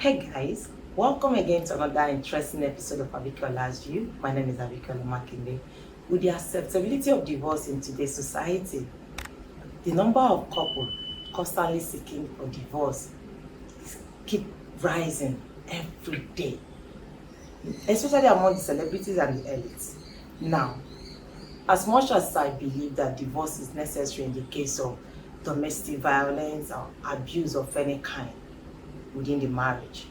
Hey guys, welcome again to another interesting episode of Abikiola's View. My name is Abikiola Makinde. With the acceptability of divorce in today's society, the number of couples constantly seeking for divorce keep rising every day, especially among the celebrities and the elites. Now, as much as I believe that divorce is necessary in the case of domestic violence or abuse of any kind within the marriage,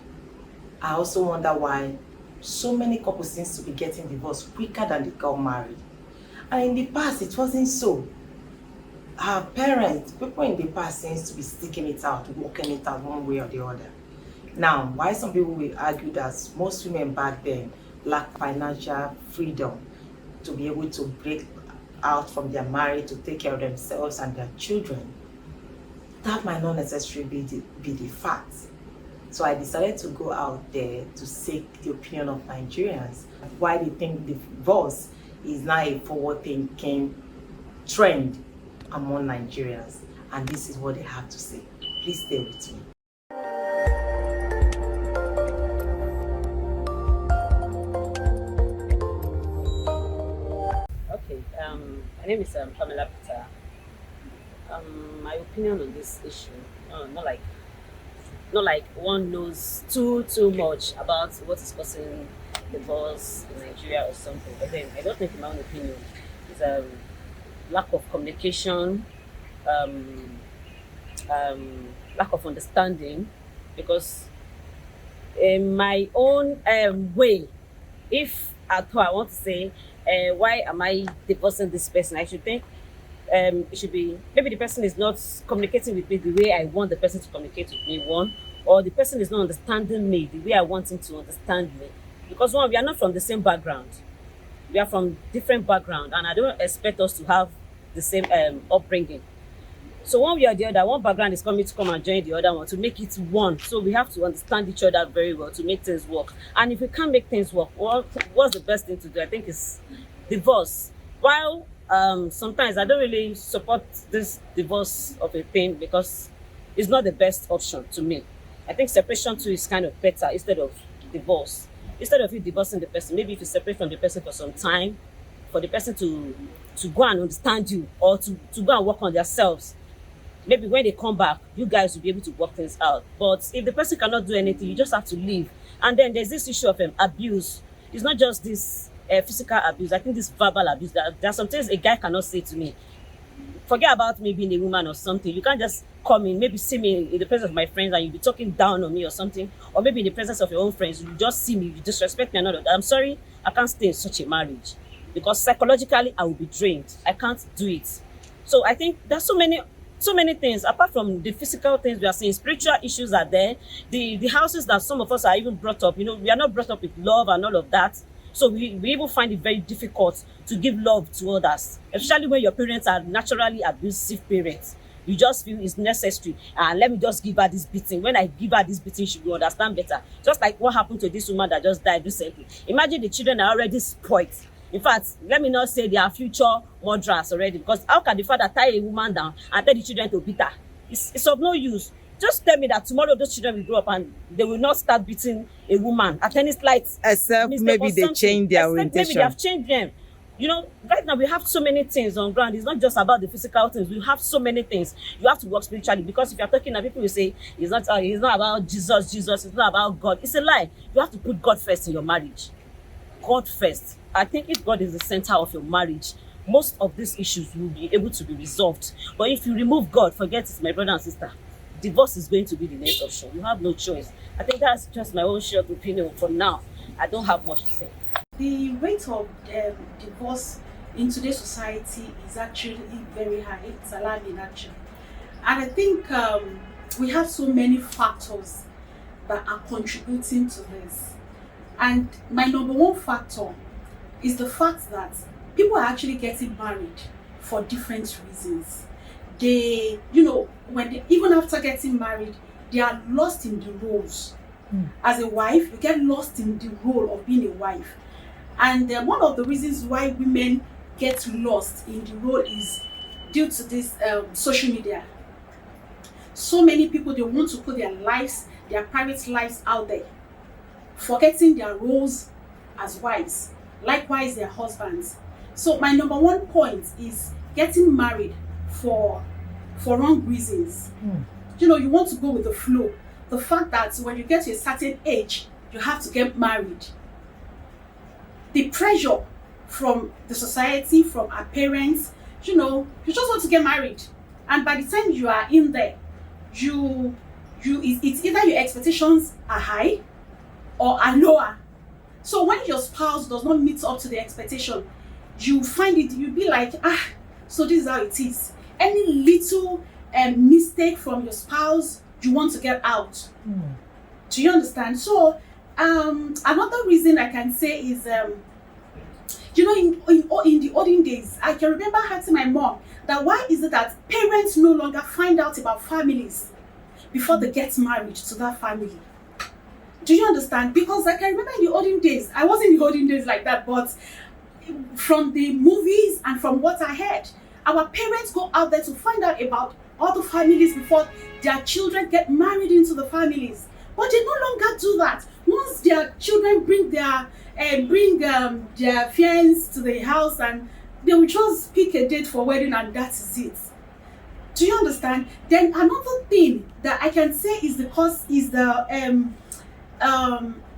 I also wonder why so many couples seem to be getting divorced quicker than they got married. And in the past, it wasn't so. Our parents, people in the past seems to be sticking it out, working it out one way or the other. Now, why some people will argue that most women back then lacked financial freedom to be able to break out from their marriage to take care of themselves and their children, that might not necessarily be the fact. So I decided to go out there to seek the opinion of Nigerians, why they think divorce is now a forward-thinking trend among Nigerians. And this is what they have to say. Please stay with me. Okay, my name is Pamela Peter. My opinion on this issue, not like one knows too much about what is causing divorce in Nigeria or something. But then I don't think, in my own opinion, it's lack of communication, um, lack of understanding. Because in my own way, if at all I want to say, why am I divorcing this person? I should think it should be maybe the person is not communicating with me the way I want the person to communicate with me, one, or the person is not understanding me the way I want him to understand me. Because one, we are not from the same background. We are from different background, and I don't expect us to have the same upbringing. So one way or the other, one background is coming to come and join the other one to make it one. So we have to understand each other very well to make things work. And if we can't make things work, what's the best thing to do? I think is divorce. While sometimes I don't really support this divorce of a thing because it's not the best option to me. I think separation too is kind of better instead of divorce. Instead of you divorcing the person, maybe if you separate from the person for some time, for the person to go and understand you, or to go and work on themselves. Maybe when they come back, you guys will be able to work things out. But if the person cannot do anything, you just have to leave. And then there's this issue of abuse. It's not just this physical abuse. I think this verbal abuse. There are some things a guy cannot say to me. Forget about me being a woman or something. You can't just come in, maybe see me in the presence of my friends and you'll be talking down on me or something. Or maybe in the presence of your own friends, you just see me, you disrespect me and all that. I'm sorry, I can't stay in such a marriage. Because psychologically, I will be drained. I can't do it. So I think there's so many things apart from the physical things we are seeing. Spiritual issues are there. The houses that some of us are even brought up, we are not brought up with love and all of that. So we even find it very difficult to give love to others, especially when your parents are naturally abusive parents. You just feel it's necessary, and let me just give her this beating. When I give her this beating, she will understand better. Just like what happened to this woman that just died recently. Imagine the children are already spoiled. In fact, let me not say they are future murderers already, because how can the father tie a woman down and tell the children to beat her? It's of no use. Just tell me that tomorrow those children will grow up and they will not start beating a woman at any slight except maybe they change their orientation. Maybe they have changed them. Right now we have so many things on ground. It's not just about the physical things. We have so many things. You have to work spiritually, because if you're talking and people will say it's not about Jesus, it's not about God. It's a lie. You have to put God first in your marriage. God first. I think if God is the center of your marriage, most of these issues will be able to be resolved. But if you remove God, forget it, my brother and sister. Divorce is going to be the next option. You have no choice. I think that's just my own short opinion for now. I don't have much to say. The rate of divorce in today's society is actually very high. It's alarming, actually. And I think we have so many factors that are contributing to this. And my number one factor is the fact that people are actually getting married for different reasons. They, even after getting married, they are lost in the roles. As a wife, you get lost in the role of being a wife. And one of the reasons why women get lost in the role is due to this social media. So many people, they want to put their lives their private lives out there, forgetting their roles as wives, likewise their husbands. So my number one point is getting married for wrong reasons. You know, you want to go with the flow. The fact that when you get to a certain age, you have to get married. The pressure from the society, from our parents, you know, you just want to get married. And by the time you are in there, it's either your expectations are high or are lower. So when your spouse does not meet up to the expectation, you find it, you'll be like, so this is how it is. Any little mistake from your spouse, you want to get out. Do you understand? So another reason I can say is, you know, in the olden days, I can remember asking my mom that why is it that parents no longer find out about families before they get married to that family? Do you understand? Because I can remember in the olden days, I wasn't in the olden days like that, but from the movies and from what I heard, our parents go out there to find out about other families before their children get married into the families. But they no longer do that. Once their children bring their fiancés to the house, and they will just pick a date for wedding, and that is it. Do you understand? Then another thing that I can say is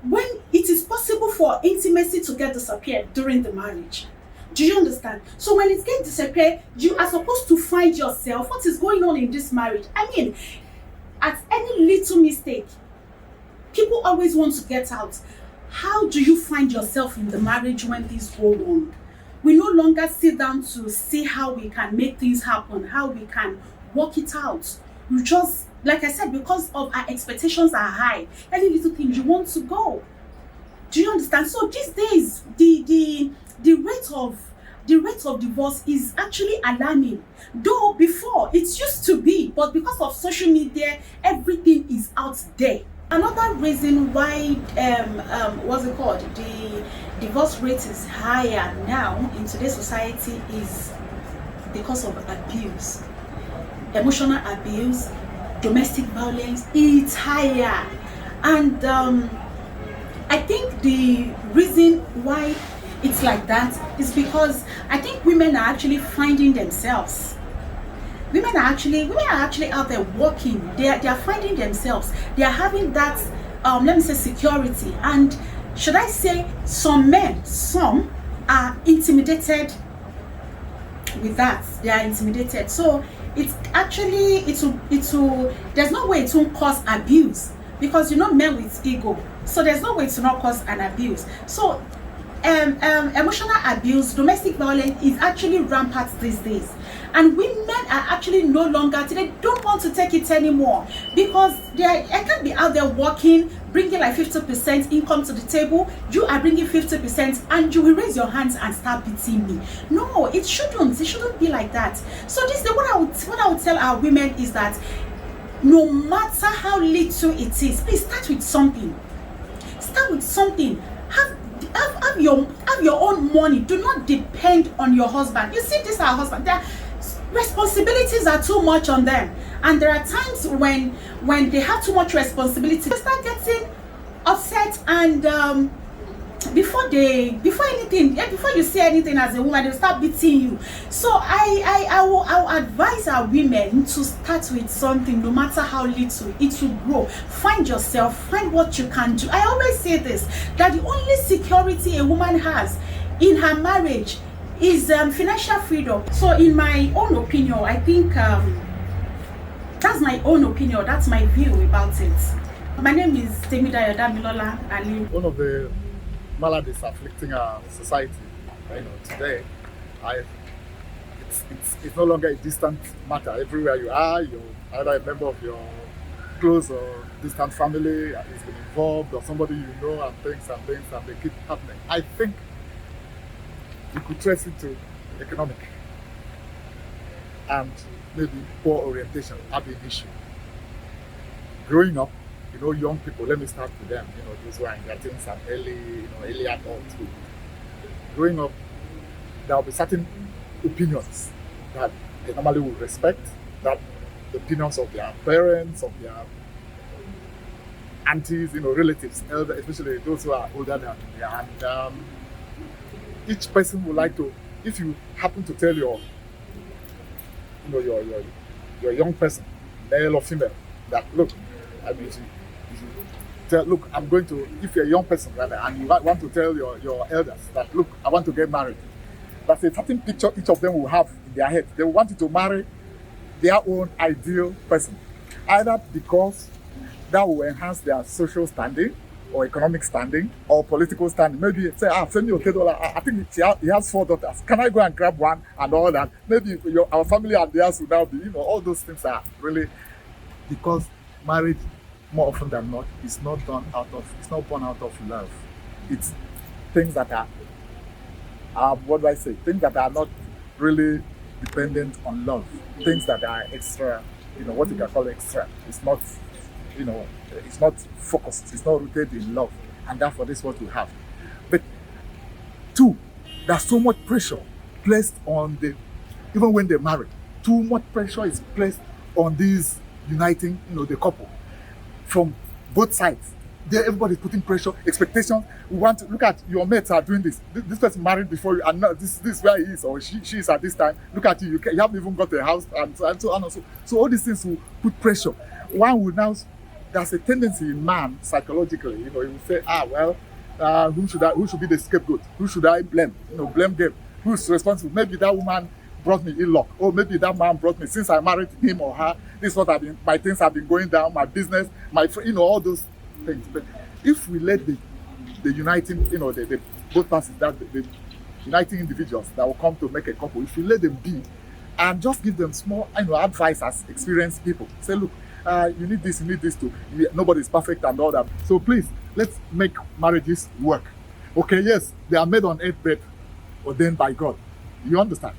when it is possible for intimacy to get disappeared during the marriage. Do you understand? So when it gets disappeared, you are supposed to find yourself. What is going on in this marriage? I mean, at any little mistake, people always want to get out. How do you find yourself in the marriage when things go on? We no longer sit down to see how we can make things happen, how we can work it out. You just, like I said, because of our expectations are high, any little thing you want to go. Do you understand? So these days, the rate of divorce is actually alarming. Though before it used to be, but because of social media, everything is out there. Another reason why the divorce rate is higher now in today's society is because of abuse, emotional abuse, domestic violence. It's higher, and I think the reason why it's like that is because I think women are actually finding themselves. Women are actually out there working. They are finding themselves. They are having that let me say security. And should I say some are intimidated with that. They are intimidated. So it's actually it will there's no way it won't cause abuse, because you know men with ego. So there's no way to not cause an abuse. So emotional abuse, domestic violence is actually rampant these days, and women are actually no longer, they don't want to take it anymore, because I can't be out there working, bringing like 50% income to the table. You are bringing 50% and you will raise your hands and start beating me. No, it shouldn't be like that. So this is what I would tell our women is that no matter how little it is, please start with something. Start with something. Have your own money. Do not depend on your husband. You see, this our husband. Their responsibilities are too much on them, and there are times when they have too much responsibility, they start getting upset, and before you say anything as a woman, they'll start beating you. So I will advise our women to start with something, no matter how little it will grow. Find yourself, find what you can do. I always say this, that the only security a woman has in her marriage is financial freedom. So in my own opinion, I think that's my own opinion, that's my view about it. My name is Temidayo Damilola Ali. One of the maladies afflicting our society, today, it's no longer a distant matter. Everywhere you are, you're either a member of your close or distant family is been involved, or somebody you know, and things, and they keep happening. I think you could trace it to economic and maybe poor orientation have been an issue. Growing up, young people, let me start with them, those who are in their teens and early adulthood. Growing up, there will be certain opinions that they normally would respect, that the opinions of their parents, of their aunties, relatives, elder, especially those who are older than me. And each person would like to, if you happen to tell your, your young person, male or female, that look, I mean, you tell, look, I'm going to, if you're a young person rather, and you want to tell your elders that, look, I want to get married. That's a certain picture each of them will have in their head. They want you to marry their own ideal person, either because that will enhance their social standing or economic standing or political standing. Maybe say, Femi Otedola, I think he has 4 daughters. Can I go and grab one and all that? Maybe our family and theirs will now be, all those things are really, because marriage, more often than not, it's not born out of love. It's things that are, what do I say? Things that are not really dependent on love. Things that are extra, what you can call extra. It's not, it's not focused. It's not rooted in love. And therefore, this is what we have. But 2, there's so much pressure placed on even when they're married, too much pressure is placed on these uniting, the couple from both sides. Everybody's putting pressure, expectations. We want to look at your mates are doing this. This person married before you, and now this is where he is or she is at this time. Look at you. You haven't even got a house, and so on and so. So all these things will put pressure. One will now. There's a tendency in man psychologically. He will say, who should be the scapegoat? Who should I blame? Blame them. Who's responsible? Maybe that woman brought me ill luck. Or maybe that man brought me, since I married him or her, this is what my things have been going down, my business, all those things. But if we let the uniting, the both parties, the uniting individuals that will come to make a couple, if we let them be and just give them small, advice as experienced people, say, look, you need this too. Nobody's perfect and all that. So please, let's make marriages work. Okay, yes, they are made on earth, but ordained by God. You understand?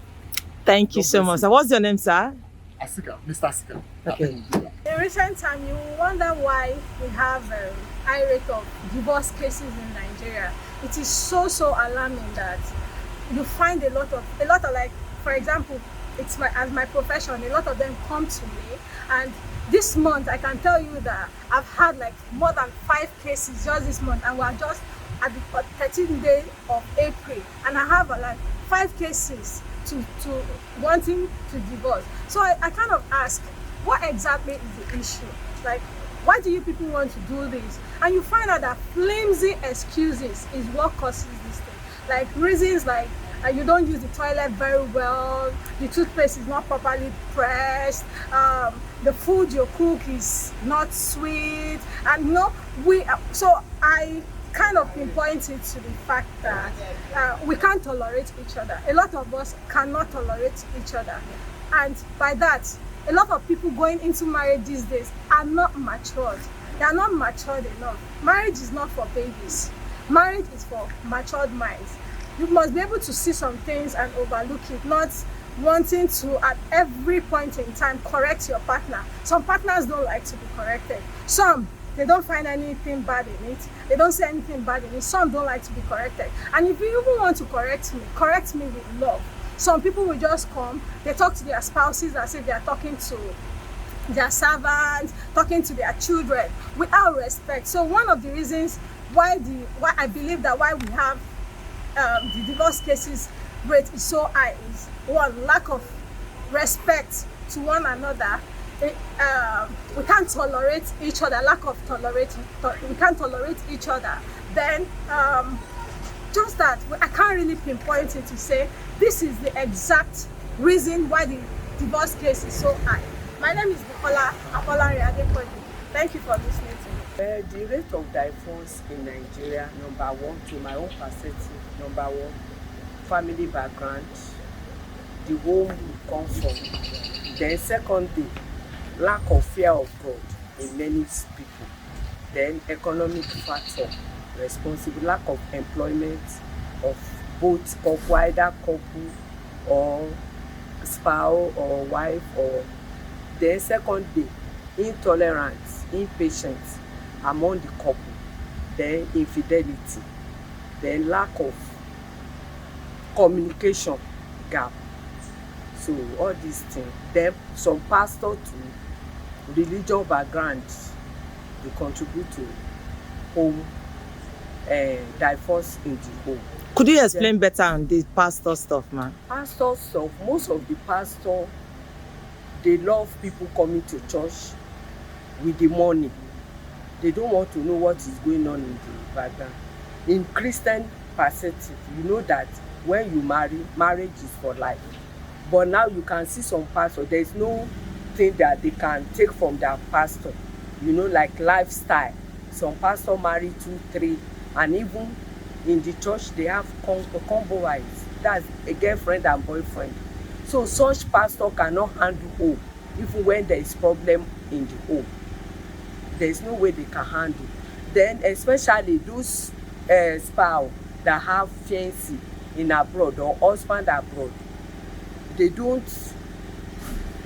Thank you so much. What's your name, sir? Asika, Mr. Asika. Okay. In recent time, you wonder why we have a high rate of divorce cases in Nigeria. It is so alarming that you find a lot of like, for example, as my profession, a lot of them come to me, and this month I can tell you that I've had like more than 5 cases just this month, and we're just at the 13th day of April, and I have like 5 cases to wanting to divorce. So I kind of ask, what exactly is the issue? Like, why do you people want to do this? And you find out that flimsy excuses is what causes this thing. Like reasons like you don't use the toilet very well, the toothpaste is not properly pressed, the food you cook is not sweet, and so I kind of pinpointed to the fact that we can't tolerate each other. A lot of us cannot tolerate each other, and by that, a lot of people going into marriage these days are not matured. They are not matured enough. Marriage is not for babies. Marriage is for matured minds. You must be able to see some things and overlook it, not wanting to at every point in time correct your partner. Some partners don't like to be corrected. Some, they don't find anything bad in it. They don't say anything bad in it. Some don't like to be corrected. And if you even want to correct me with love. Some people will just come, they talk to their spouses as if they are talking to their servants, talking to their children without respect. So one of the reasons why I believe that why we have the divorce cases rate is so high is, one, lack of respect to one another. We can't tolerate each other, we can't tolerate each other. Then just that, I can't really pinpoint it to say this is the exact reason why the divorce case is so high. My name is Nicola Adekoji. Thank you for listening to me. The rate of divorce in Nigeria, number one, to my own perspective, number one, family background, the home we come from. Then secondly, lack of fear of God in many people. Then economic factor, responsible, lack of employment of both couple, either couple or spouse or wife, or then secondly, intolerance, impatience among the couple, then infidelity, then lack of communication gap. So all these things. Then some pastor too, religious background they contribute to home divorce in the home. Could you explain better on the pastor stuff, man? Pastor stuff, most of the pastor, they love people coming to church with the money. They don't want to know what is going on in the background. In Christian perspective, you know that when you marry, marriage is for life. But now you can see some pastors, there is no thing that they can take from their pastor, you know, like lifestyle. Some pastor marry 2, 3, and even in the church they have combo wives. That's a girlfriend and boyfriend. So such pastor cannot handle home, even when there is problem in the home. There is no way they can handle. Then especially those spouse that have fiancé in abroad or husband abroad, they don't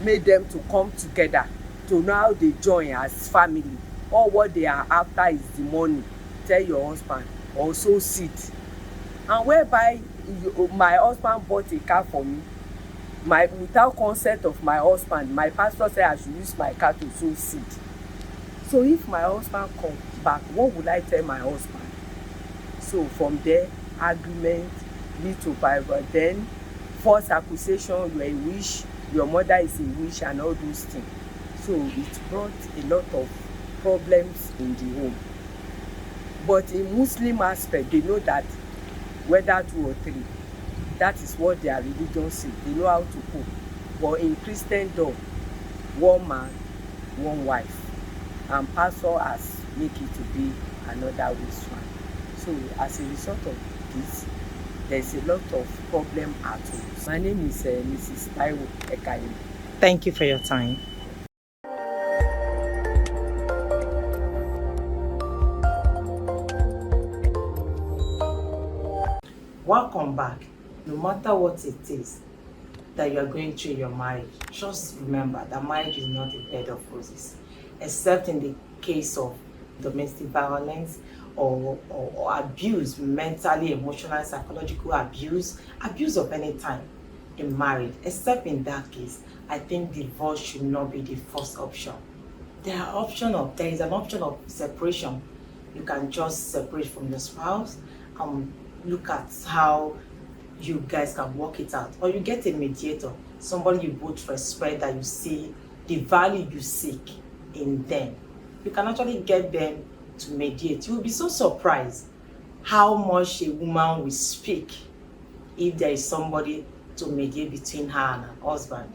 make them to come together to now they join as family. All what they are after is the money. Tell your husband, also seed. And whereby my husband bought a car for me, without consent of my husband, my pastor said I should use my car to sow seed. So if my husband comes back, what would I tell my husband? So from there, argument lead to Bible. Then false accusation, you are a witch, your mother is a witch, and all those things. So it brought a lot of problems in the home. But in Muslim aspect, they know that whether 2 or 3, that is what their religion says. They know how to cope. But in Christendom, 1 man, 1 wife. And pastor has make it to be another witch one. So as a result of this, there's a lot of problem at home. My name is Mrs. Taiwo Ekayi. Thank you for your time. Welcome back. No matter what it is that you are going through in your marriage, just remember that marriage is not a bed of roses, except in the case of domestic violence or abuse, mentally, emotional, psychological abuse of any time in marriage. Except in that case, I think divorce should not be the first option. There is an option of separation. You can just separate from your spouse and look at how you guys can work it out, or you get a mediator, somebody you both respect, that you see the value you seek in them. You can actually get them to mediate. You will be so surprised how much a woman will speak if there is somebody to mediate between her and her husband.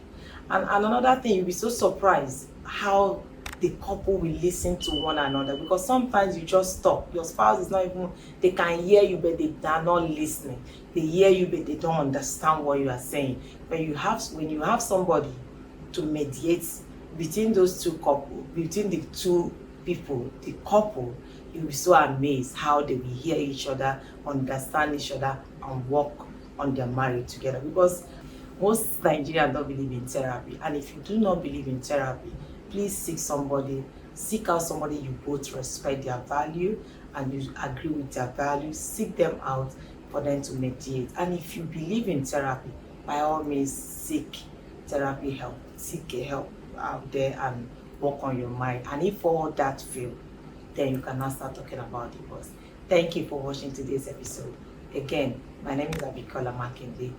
And another thing, you'll be so surprised how the couple will listen to one another, because sometimes you just talk. Your spouse is not even, they can hear you, but they are not listening. They hear you, but they don't understand what you are saying. When you have somebody to mediate between those two couples, between the two people, the couple, you'll be so amazed how they will hear each other, understand each other, and work on their marriage together. Because most Nigerians don't believe in therapy, and if you do not believe in therapy, please seek out somebody you both respect their value and you agree with their values. Seek them out for them to mediate. And if you believe in therapy, by all means seek therapy help. Seek a help out there and work on your mind. And if all that fails, then you can now start talking about divorce. Thank you for watching today's episode. Again, my name is Abikola Makinde.